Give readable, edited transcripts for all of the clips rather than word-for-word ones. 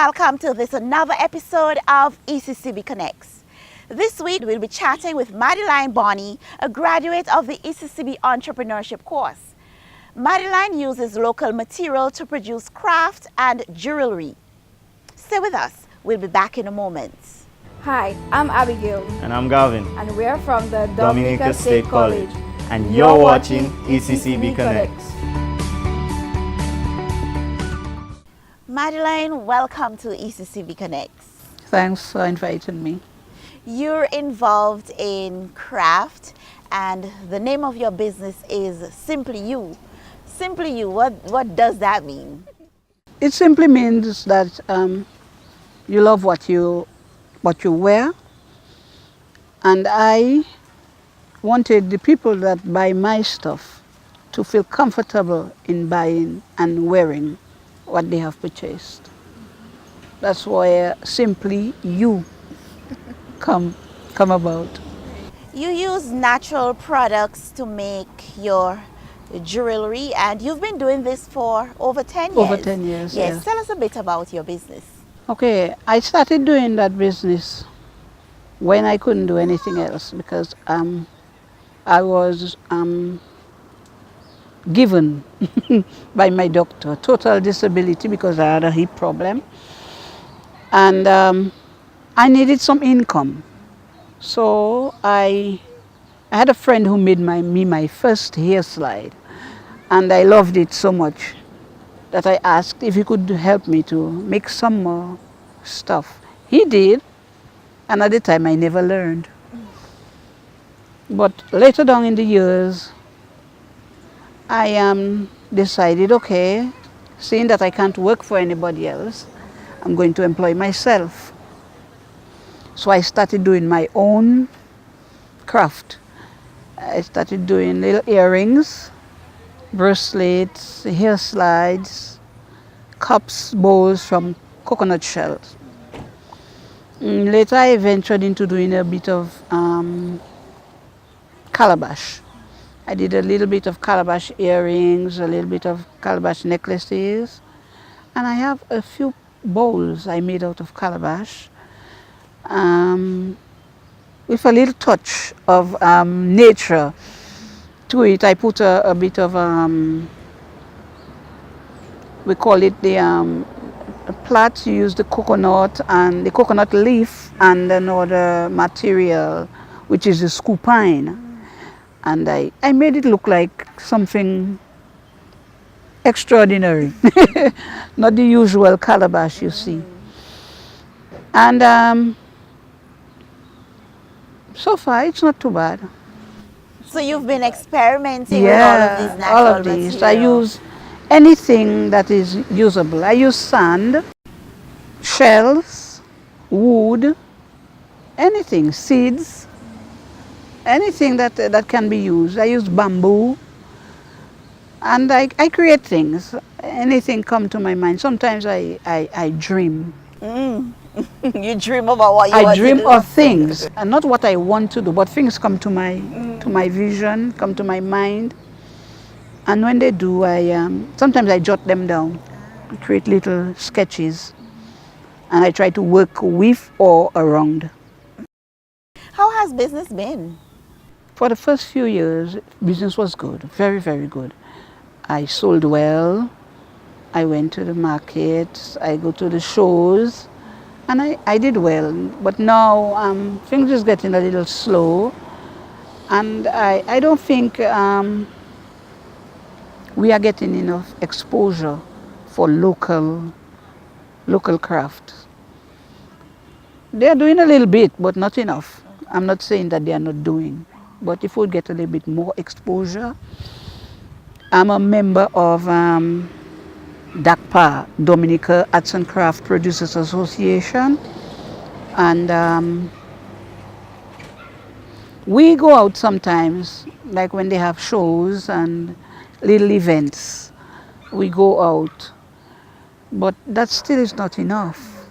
welcome to this another episode of ECCB Connects. This week we'll be chatting with Madeline Bonnie, a graduate of the ECCB Entrepreneurship Course. Madeline uses local material to produce craft and jewelry. Stay with us, we'll be back in a moment. Hi, I'm Abigail. And I'm Gavin. And we're from the Dominica State College. And you're watching ECCB Connects. Madeline, welcome to ECCB Connects. Thanks for inviting me. You're involved in craft and the name of your business is Simply You. Simply You, what does that mean? It simply means that you love what you wear, and I wanted the people that buy my stuff to feel comfortable in buying and wearing what they have purchased. That's why Simply You come about. You use natural products to make your jewelry, and you've been doing this for over 10 years. Over 10 years, yes. Tell us a bit about your business. Okay, I started doing that business when I couldn't do anything else because I was given by my doctor total disability because I had a hip problem, and I needed some income. So I had a friend who made me my first hair slide, and I loved it so much that I asked if he could help me to make some more stuff. He did, and at the time I never learned. But later down in the years, I decided, okay, seeing that I can't work for anybody else, I'm going to employ myself. So I started doing my own craft. I started doing little earrings, bracelets, hair slides, cups, bowls from coconut shells. Later I ventured into doing a bit of calabash. I did a little bit of calabash earrings, a little bit of calabash necklaces, and I have a few bowls I made out of calabash with a little touch of nature to it. I put a bit of, we call it the plait. You use the coconut and the coconut leaf and another material, which is the scoopine. And I made it look like something extraordinary, not the usual calabash you see. And so far it's not too bad. So you've been experimenting with all of these natural all of these. materials. I use anything that is usable. I use sand, shells, wood, anything, seeds, anything that can be used. I use bamboo, and I create things. Anything come to my mind. Sometimes I dream. You dream about what you want I dream to do. of things, and not what I want to do, but things come to my vision, come to my mind. And when they do, sometimes I jot them down, create little sketches, and I try to work with or around. How has business been? For the first few years, business was good, very, very good. I sold well, I went to the markets, I go to the shows, and I did well. But now things is getting a little slow, and I don't think we are getting enough exposure for local crafts. They're doing a little bit, but not enough. I'm not saying that they are not doing, but if we get a little bit more exposure. I'm a member of DACPA, Dominica Arts and Craft Producers Association, and we go out sometimes, like when they have shows and little events, we go out, but that still is not enough.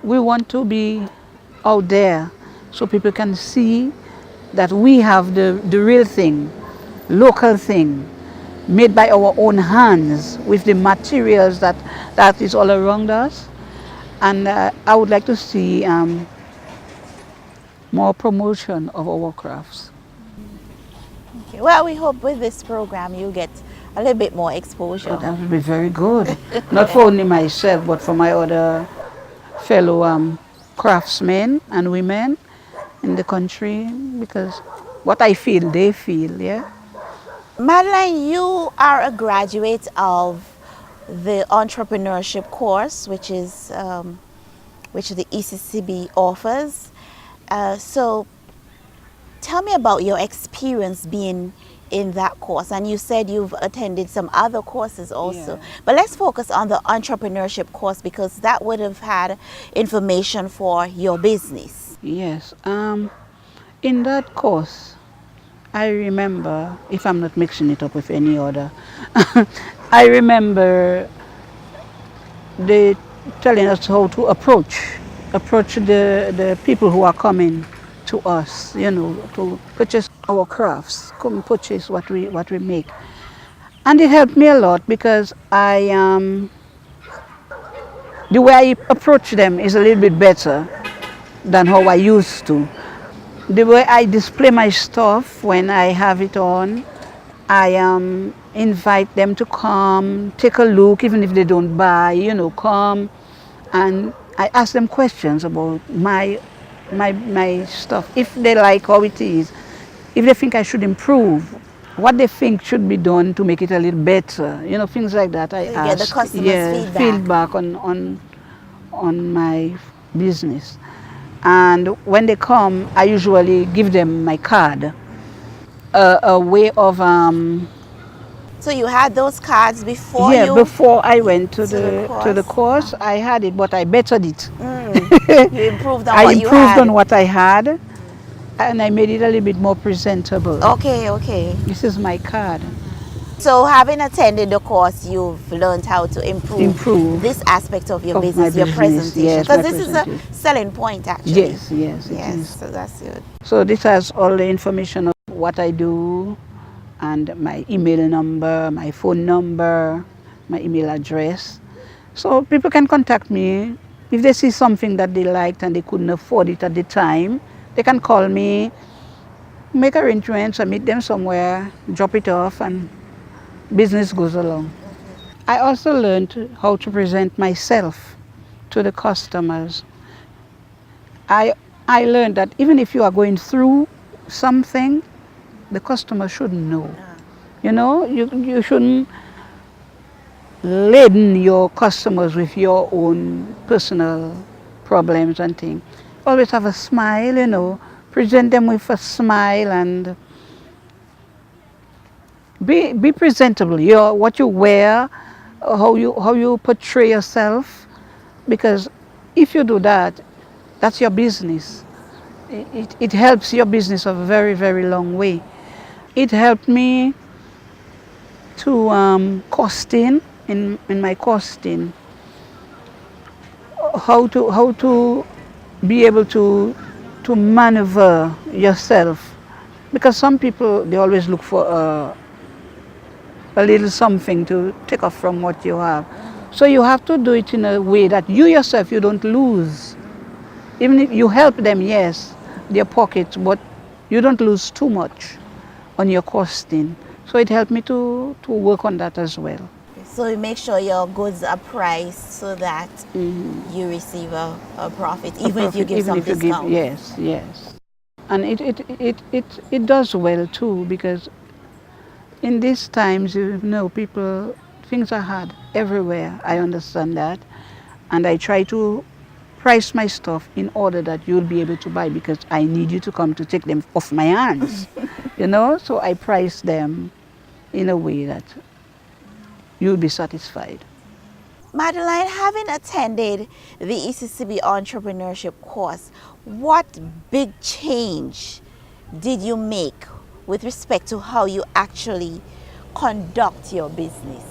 We want to be out there so people can see that we have the real thing, local thing, made by our own hands with the materials that is all around us, And I would like to see more promotion of our crafts. Okay. Well, we hope with this program you get a little bit more exposure. Oh, that would be very good. Not for only myself, but for my other fellow craftsmen and women in the country, because what I feel, they feel, yeah. Madeline, you are a graduate of the entrepreneurship course, which the ECCB offers. So tell me about your experience being in that course. And you said you've attended some other courses also. Yeah. But let's focus on the entrepreneurship course because that would have had information for your business. Yes. In that course, I remember, if I'm not mixing it up with any other, I remember they telling us how to approach the people who are coming to us, to purchase our crafts, come purchase what we make. And it helped me a lot because the way I approach them is a little bit better than how I used to. The way I display my stuff when I have it on, I invite them to come, take a look, even if they don't buy, come. And I ask them questions about my stuff. If they like how it is, if they think I should improve, what they think should be done to make it a little better, things like that. I You ask. get the customer's feedback on my business. And when they come, I usually give them my card, a way of So you had those cards before yeah. you Before I went to the the course, I had it, but I bettered it. You improved on I what you improved had. on what I had, and I made it a little bit more presentable. Okay, okay. This is my card. So having attended the course, you've learned how to improve this aspect of your Of my business, your business, presentation. yes, Because my this is a presentation. selling point actually. Yes, yes, it Yes, is. so that's good. So this has all the information of what I do, and my email number, my phone number, my email address. So people can contact me if they see something that they liked and they couldn't afford it at the time. They can call me, make arrangements, I meet them somewhere, drop it off, and business goes along. I also learned how to present myself to the customers. I I learned that even if you are going through something, the customer shouldn't know. You shouldn't laden your customers with your own personal problems and things. Always have a smile, present them with a smile, and be presentable. What you wear, how you portray yourself, because if you do that, that's your business. It helps your business a very, very long way. It helped me to costing in my costing, how to be able to maneuver yourself, because some people, they always look for a little something to take off from what you have. So you have to do it in a way that you yourself, you don't lose. Even if you help them, yes, their pockets, but you don't lose too much on your costing. So it helped me to work on that as well. So you make sure your goods are priced so that you receive a profit, even if you give some discount. Yes, yes. And it does well too, because in these times, people, things are hard everywhere. I understand that. And I try to price my stuff in order that you'll be able to buy, because I need you to come to take them off my hands. So I price them in a way that you'll be satisfied. Madeline, having attended the ECCB Entrepreneurship Course, what big change did you make with respect to how you actually conduct your business?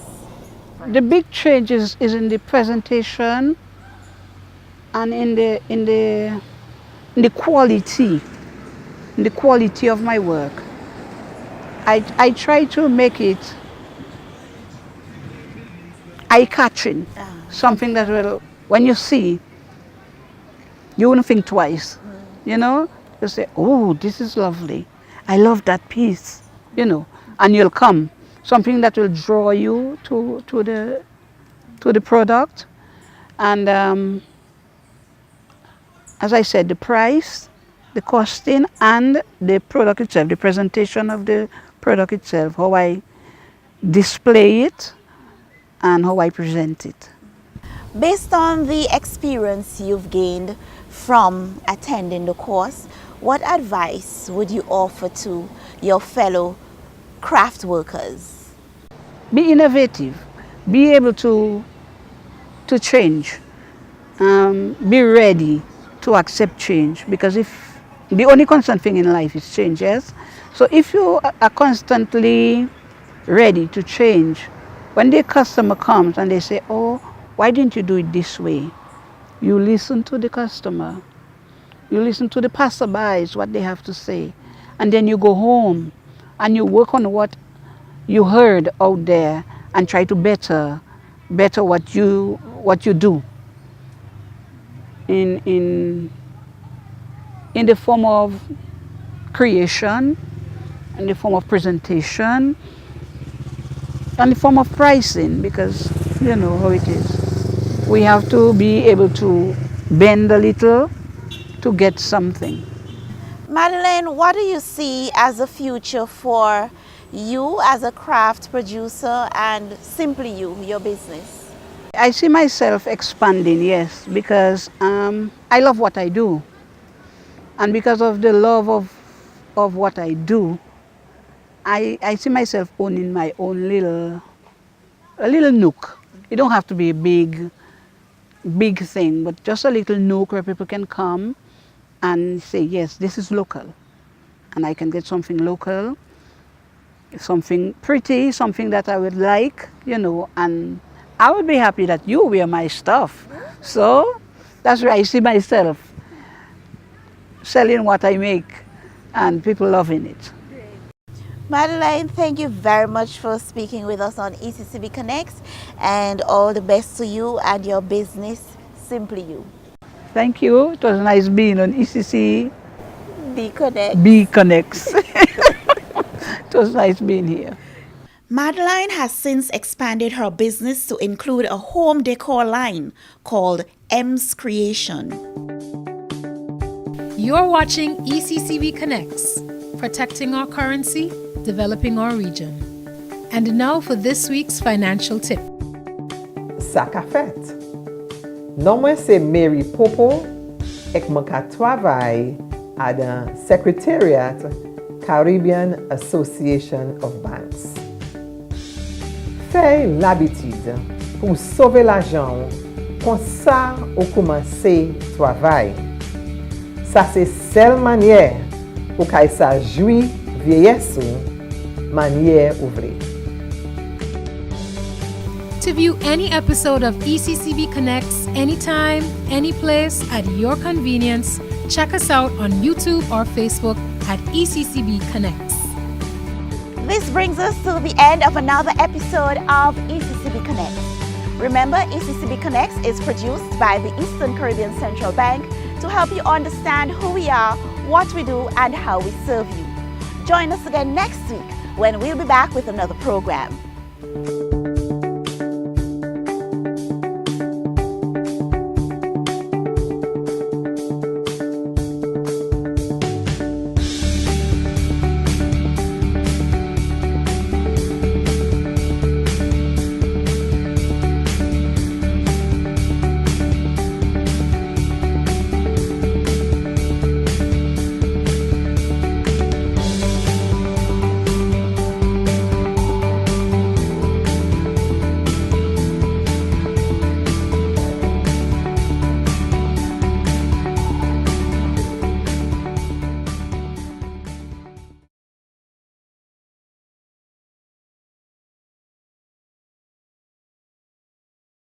The big changes is in the presentation and in the quality, of my work. I try to make it eye-catching, something that will, when you see, You wouldn't think twice, you know. You say, oh, this is lovely. I love that piece, you know. And you'll come. Something that will draw you to the product. And as I said, the price, the costing, and the product itself, the presentation of the product itself, how I display it and how I present it. Based on the experience you've gained from attending the course, what advice would you offer to your fellow craft workers? Be innovative, be able to change, be ready to accept change, because if the only constant thing in life is change, yes? So if you are constantly ready to change, when the customer comes and they say, oh, why didn't you do it this way? You listen to the customer. You listen to the passerbys, what they have to say. And then you go home and you work on what you heard out there and try to better what you do in the form of creation, in the form of presentation, and the form of pricing, because you know how it is. We have to be able to bend a little to get something. Madeline, what do you see as a future for you as a craft producer and simply you, your business? I see myself expanding, yes, because I love what I do. And because of the love of what I do, I see myself owning my own a little nook. It don't have to be a big thing, but just a little nook where people can come and say, yes, this is local. And I can get something local, something pretty, something that I would like, you know, and I would be happy that you wear my stuff. So that's where I see myself selling what I make and people loving it. Madeline, thank you very much for speaking with us on ECCB Connects, and all the best to you and your business, Simply You. Thank you. It was nice being on ECCB Connects. It was nice being here. Madeline has since expanded her business to include a home decor line called M's Creation. You're watching ECCB Connects, protecting our currency, developing our region. And now for this week's financial tip. Ça qu'a fait. Non, moi c'est Mary Popo et je travaille à la Secretariat Caribbean Association of Banks. Fais l'habitude pour sauver l'argent, comme ça ou commencer à travailler. Ça c'est seule manière pour qu'il s'ajouit vieillesse manière ouverte. To view any episode of ECCB Connects anytime, any place, at your convenience, check us out on YouTube or Facebook at ECCB Connects. This brings us to the end of another episode of ECCB Connects. Remember, ECCB Connects is produced by the Eastern Caribbean Central Bank to help you understand who we are, what we do, and how we serve you. Join us again next week when we'll be back with another program.